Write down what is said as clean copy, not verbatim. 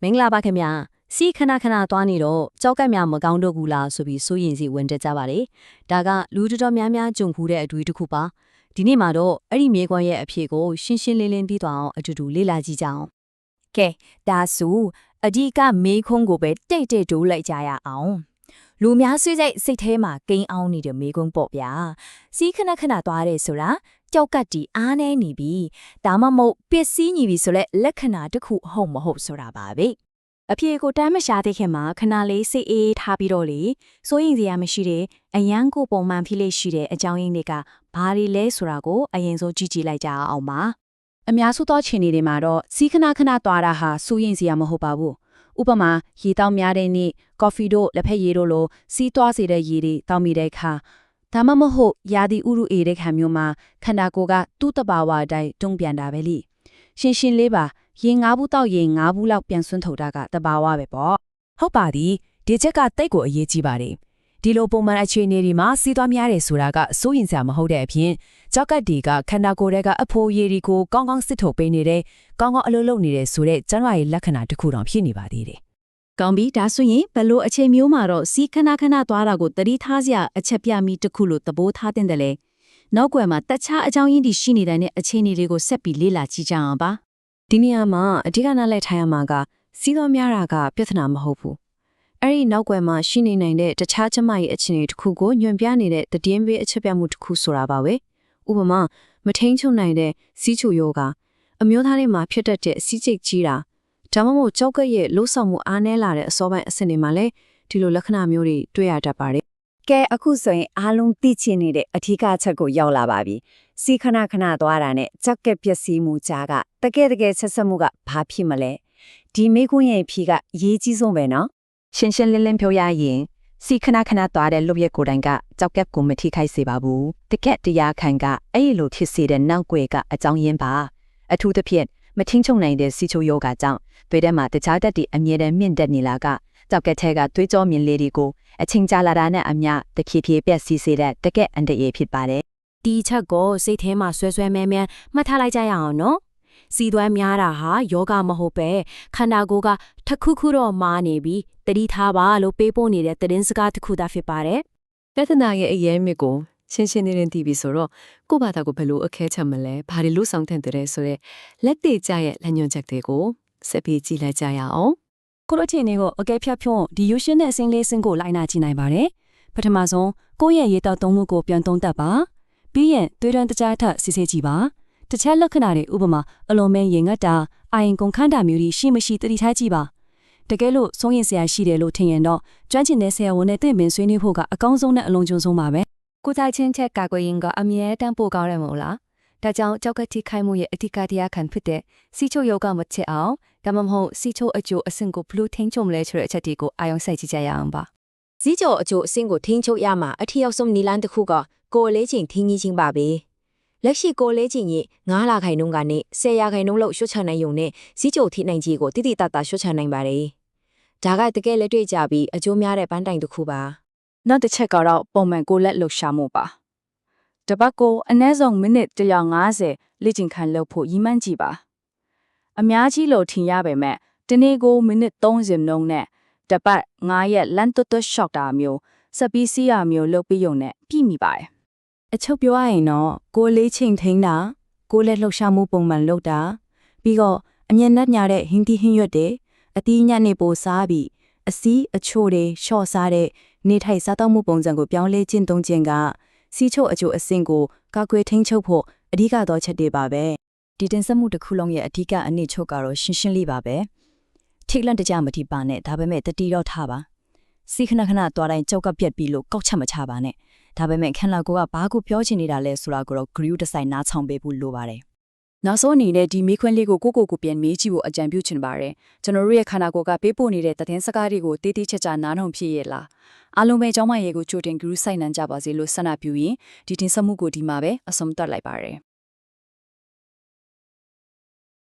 မင်္ဂလာပါခင်ဗျာစီခဏခဏသွားနေတော့ကြောက်ကက်များမကောင်းတော့ဘူးလားဆိုပြီးစိုးရင်စီဝင်တက်ကြပါတယ်ဒါကလူတော်များများကြုံဖူးတဲ့အတွေ့တစ်ခုပါဒီနေ့မှာတော့အဲ့ဒီမြေခွန်းရဲ့အဖြစ်ကိုရှင်းရှင်းလင်းလင်းသိသွားအောင်အတူတူလေ့လာကြည့်ကြအောင်ကဲဒါဆိုအဓိကမေးခွန်းကိုပဲတိတ်တိုးလိုက်ကြရအောင်လူများဆွေးစိတ်စိတ်ထဲမှာကိန်းအောင်နေတဲ့မေးခွန်းပေါ့ဗျာစီခဏခဏသွားတယ်ဆိုတာကြောက်ကတ်တီအားနေနေပြီဒါမှမဟုတ်ပစ္စည်းညီပြီဆိုလဲလက္ခဏာတစ်ခုဟုတ်မဟုတ်ဆိုတာပါပဲအဖြေကိုတမ်းမရှာသေးခင်မှာခဏလေးစိတ်အေးထားပြီးတော့လေစိုးရင်စရာမရှိတဲ့အရန်ကိုပုံမှန်ဖြစ်လေရှိတဲ့အကြောင်းရင်းတွေကဘာတွေလဲဆိုတာကိုအရင်ဆုံးကြည့်ကြည့်လိုက်ကြအောင်ပါအများစုသောခြေနေတွေမှာတော့စီခဏခဏသွားတာဟာစိုးရင်စရာမဟုတ်ပါဘူးဥပမာရေတောက်များတဲ့နေ့ကော်ဖီတို့လက်ဖက်ရည်တို့လိုစီးသွားစေတဲ့ရည်တွေတောက်မိတဲ့အခါဒါမှမဟုတ်ရာသီဥတုအေးတဲ့ခံမျိုးမှာခန္ဓာကိုယ်ကသူ့တဘာဝအတိုင်းတုံ့ပြန်တာပဲလေရှင်းရှင်းလေးပါရေငါးဘူးတောက်ရေငါးဘူးလောက်ပြန်ဆွန်းထုတ်တာကတဘာဝပဲပေါ့ဟုတ်ပါသည်ဒီချက်ကတိတ်ကိုအရေးကြီးပါတယ်ဒီလိုပုံမှန်အခြေအနေတွေမှာစီးသွားများတယ်ဆိုတာကစိုးရင်စရာမဟုတ်တဲ့အပြင်ကြောက်ကတ်ဒီကခန္ဓာကိုယ်ရဲ့အဖိုးရည်တွေကိုကောင်းကောင်းစစ်ထုတ်ပေးနေတဲ့ကောင်းကောင်းအလုပ်လုပ်နေတဲ့ဆိုတဲ့ကျန်းမာရေးလက္ခဏာတစ်ခုတောင်ဖြစ်နေပါသေးတယ်ကောင်းပြီဒါဆိုရင်ဘလို့အခြေမျိုးမှာတော့စီခဏခဏသွားတာကိုတတိထားစရာအချက်ပြမိတစ်ခုလို့သဘောထားတဲ့တယ်နောက်ွယ်မှာတခြားအကြောင်းရင်းတွေရှိနေတဲ့အခြေအနေတွေကိုဆက်ပြီးလေ့လာကြည့်ကြအောင်ပါဒီနေရာမှာအဓိကနားလည်ထားရမှာကစီးသွားများတာကပြဿနာမဟုတ်ဘူးအဲ့ဒီနောက်ွယ်မှာရှိနေနိုင်တဲ့တခြားကျမရဲ့အခြေအနေတစ်ခုကိုညွှန်ပြနေတဲ့တည်င်းပေးအချက်ပြမှုတစ်ခုဆိုတာပါပဲဥပမာမထိန်ချုံနိုင်တဲ့စီးချိုယောဂအမျိုးသားတွေမှာဖြစ်တတ်တဲ့စီးကျိတ်ကြီးတာဒါမှမဟုတ်ကြောက်ကရဲ့လှုပ်ဆောင်မှုအားနည်းလာတဲ့အစောပိုင်းအဆင့်တွေမှာလည်းဒီလိုလက္ခဏာမျိုးတွေတွေ့ရတတ်ပါတယ်ကဲအခုဆိုရင်အားလုံးသိချင်နေတဲ့အထူးအချက်ကိုရောက်လာပါပြီစီခဏခဏသွားတာနဲ့ကြောက်ကပျက်စီးမှုကြားကတကယ်ဆက်ဆက်မှုကဘာဖြစ်မလဲဒီမိခွန်းရဲ့ဖြေကအရေးကြီးဆုံးပဲနော်ရှင်းရှင်းလင်းလင်းပြောရရင်စီခဏခဏသွားတဲ့လုပ်ရက်ကိုယ်တိုင်ကကြောက်ကပ်ကိုမထိခိုက်စေပါဘူးတကက်တရားခံကအဲ့လိုဖြစ်စေတဲ့နောက်ွယ်ကအကြောင်းရင်းပါအထူးသဖြင့်မထင်းချုံနိုင်တဲ့စီချိုယောဂကြောင့်တွေထဲမှာတခြားတက်တွေအမြဲတမ်းမြင့်တက်နေလာကကြောက်ကက်ထဲကသွေးကြောမြင်လေးတွေကိုအချင်းကြာလာတာနဲ့အမျှတဖြည်းဖြည်းပြက်စီးစေတဲ့တကက်အန်တရေဖြစ်ပါတယ်ဒီချက်ကိုစိတ်ထဲမှာဆွဲမဲမဲမှတ်ထားလိုက်ကြရအောင်နော်စီသွမ်းများတာဟာယောဂမဟုတ်ပဲခန္ဓာကိုယ်ကထခုခုတော့မာနေပြီးတတိထားပါလို့ပေးပို့နေတဲ့သတင်းစကားတစ်ခုသာဖြစ်ပါတယ်ပြဿနာရဲ့အရေးမြစ်ကိုရှင်းရှင်းလင်းလင်းသိပြီဆိုတော့ကိုယ့်ဘာသာကိုဘယ်လိုအခဲချက်မလဲဘာတွေလို့ဆောင်တဲ့တဲ့ဆိုတဲ့လက်သေးကြရဲ့လက်ညွှန်ချက်တွေကိုဆက်ပြီးကြည့်လိုက်ကြရအောင်ကိုတို့ချင်းတွေကိုအကဲဖြတ်ဖြုံးဒီယူရှင်တဲ့အစင်းလေးစင်းကိုလိုက်နာကြည့်နိုင်ပါတယ်ပထမဆုံးကိုယ့်ရဲ့ရေတောက်သုံးမှုကိုပြန်သုံးသပ်ပါပြီးရင်သွေးတွန်းတကြားထစစ်ဆေးကြည့်ပါတခြားလက္ခဏာတွေဥပမာအလုံးမဲရင်ငတ်တာအာရင်ကုန်ခန်းတာမျိုးတွေရှိမရှိတတိထားကြည့်ပါတကယ်လို့ဆုံးရင်ဆရာရှိတယ်လို့ထင်ရင်တော့ကျွမ်းကျင်တဲ့ဆရာဝန်နဲ့တွေ့မင်ဆွေးနွေးဖို့ကအကောင်းဆုံးနဲ့အလုံးကျုံဆုံးပါပဲကိုယ်တိုင်ချင်းချက်ကာကွယ်ရင်ကအမြဲတမ်းပို့ကောင်းရမို့လားဒါကြောင့်ကြောက်ကတိခိုင်မှုရဲ့အဓိကတရားခံဖြစ်တဲ့စီချိုယောဂမချစ်အောင်ဒါမှမဟုတ်စီချိုအကျိုးအဆင့်ကိုဘလို့ထိန်းချုပ်မလဲဆိုတဲ့အချက်တွေကိုအာရုံစိုက်ကြည့်ကြရအောင်ပါစီချိုအကျိုးအဆင့်ကိုထိန်းချုပ်ရမှာအထီရောက်ဆုံးနီလန်းတစ်ခုကကိုယ်လေးချင်းထိန်းကြီးချင်းပါပဲလက်ရှိကိုယ်လေးချင်းကြီး9လခိုင်နှုန်းကနေ10ရာခိုင်နှုန်းလောက်ရွှတ်ချနိုင်ုံနဲ့စီချိုထိနိုင်ကြီးကိုတိတိတတ်တာရွှတ်ချနိုင်ပါတယ်ဒါကတကယ်လက်တွေ့ကြပြီးအကျိုးများတဲ့ပန်းတိုင်တစ်ခုပါနောက်တစ်ချက်ကတော့ပုံမှန်ကိုလက်လှုပ်ရှားမှုပါတပတ်ကိုအနည်းဆုံးမိနစ်150လေ့ကျင့်ခန်းလုပ်ဖို့ရည်မှန်းကြည့်ပါအများကြီးလို့ထင်ရပေမဲ့ဒီနေ့ကိုမိနစ်30နှုန်းနဲ့တပတ်9ရက်လန်တွတ်တွတ်ရှော့တာမျိုးစပီးစီးရမျိုးလုပ်ပြီးုံနဲ့ပြည်မိပါတယ်အချုပ်ပြောရရင်တော့ကိုလေးချိန်ထိန်းတာကိုလက်လှုပ်ရှားမှုပုံမှန်လုပ်တာပြီးတော့အမျက်နှက်ညာတဲ့ဟင်းတီဟင်းရွက်တွေအသီးညက်နေပိုစားပြီးအစီးအချို့တွေရှော့စားတဲ့နေထိုင်စားတောက်မှုပုံစံကိုပြောင်းလဲကျင့်သုံးခြင်းကစီချိုအကျိုးအဆင့်ကိုကာကွယ်ထိန်းချုပ်ဖို့အဓိကသောချက်တွေပါပဲဒီတင်ဆက်မှုတစ်ခုလုံးရဲ့အဓိကအနည်းချုပ်ကတော့ရှင်းရှင်းလေးပါပဲထိတ်လန့်တကြမတိပါနဲ့ဒါပေမဲ့တတိတော့ထားပါစီခဏခဏသွားတိုင်းကြောက်ကပြက်ပြီးလို့ကောက်ချက်မချပါနဲ့ဒါပေမဲ့ခန္ဓာကိုယ်ကဘာကိုပြောချင်နေတာလဲဆိုတာကိုတော့ group တစ်ဆိုင်နားချောင်ပေးဖို့လိုပါတယ်နောက်ဆုံးအနေနဲ့ဒီမေးခွန်းလေးကိုကိုပြန်မေးကြည့်ဖို့အကြံပြုချင်ပါတယ်ကျွန်တော်တို့ရဲ့ခန္ဓာကိုယ်ကပေးပို့နေတဲ့သတင်းစကားတွေကိုတေးသေးချာချာနားထောင်ဖြစ်ရဲ့လားအားလုံးပဲကျောင်းမရေကိုကြိုတင် group ဆိုင်နိုင်ကြပါစေလို့ဆန္ဒပြုရင်ဒီတင်ဆက်မှုကိုဒီမှာပဲအဆုံးသတ်လိုက်ပါတယ်